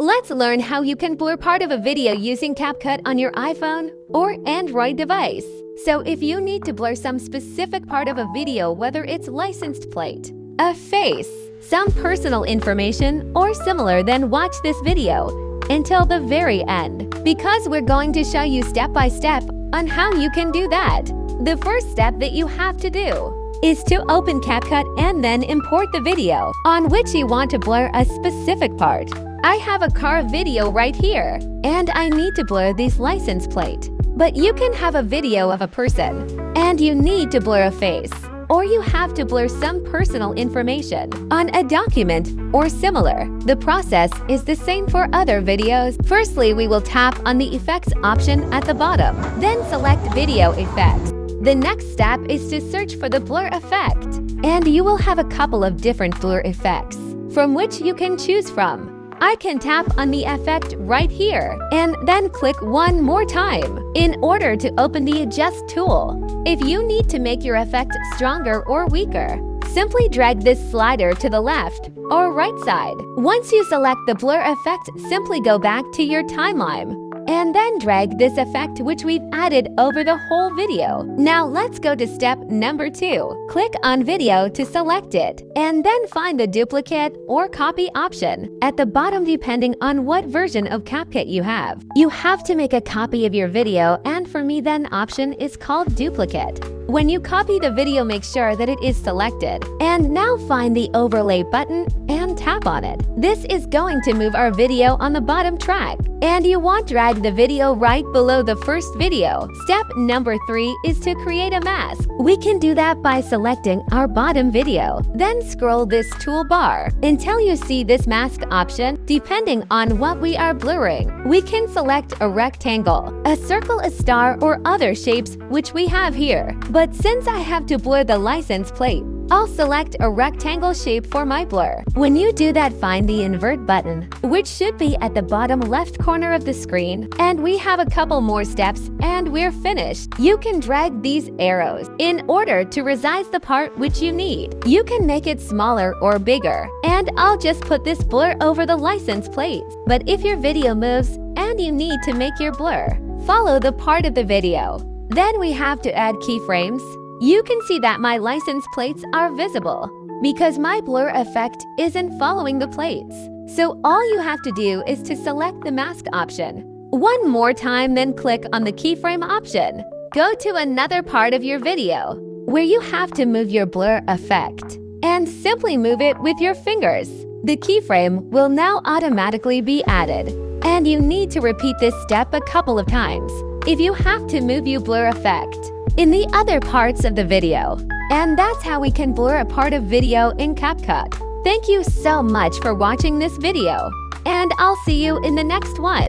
Let's learn how you can blur part of a video using CapCut on your iPhone or Android device. So if you need to blur some specific part of a video, whether it's license plate, a face, some personal information, or similar, then watch this video until the very end, because we're going to show you step by step on how you can do that. The first step that you have to do is to open CapCut and then import the video on which you want to blur a specific part. I have a car video right here, and I need to blur this license plate. But you can have a video of a person, and you need to blur a face, or you have to blur some personal information on a document or similar. The process is the same for other videos. Firstly, we will tap on the Effects option at the bottom, then select Video Effects. The next step is to search for the blur effect, and you will have a couple of different blur effects from which you can choose from. I can tap on the effect right here and then click one more time in order to open the Adjust tool. If you need to make your effect stronger or weaker, simply drag this slider to the left or right side. Once you select the blur effect, simply go back to your timeline and then drag this effect which we've added over the whole video. Now let's go to step number 2. Click on Video to select it, and then find the duplicate or copy option at the bottom depending on what version of CapCut you have. You have to make a copy of your video, and for me then option is called duplicate. When you copy the video, make sure that it is selected, and now find the overlay button and tap on it. This is going to move our video on the bottom track, and you want to drag the video right below the first video. Step number 3 is to create a mask. We can do that by selecting our bottom video, then scroll this toolbar until you see this mask option. Depending on what we are blurring, we can select a rectangle, a circle, a star, or other shapes which we have here. But since I have to blur the license plate, I'll select a rectangle shape for my blur. When you do that, find the invert button, which should be at the bottom left corner of the screen, and we have a couple more steps and we're finished. You can drag these arrows in order to resize the part which you need. You can make it smaller or bigger, and I'll just put this blur over the license plate. But if your video moves and you need to make your blur follow the part of the video, then we have to add keyframes. You can see that my license plates are visible because my blur effect isn't following the plates. So all you have to do is to select the mask option one more time, then click on the keyframe option. Go to another part of your video where you have to move your blur effect and simply move it with your fingers. The keyframe will now automatically be added, and you need to repeat this step a couple of times if you have to move your blur effect in the other parts of the video. And that's how we can blur a part of video in CapCut. Thank you so much for watching this video, and I'll see you in the next one.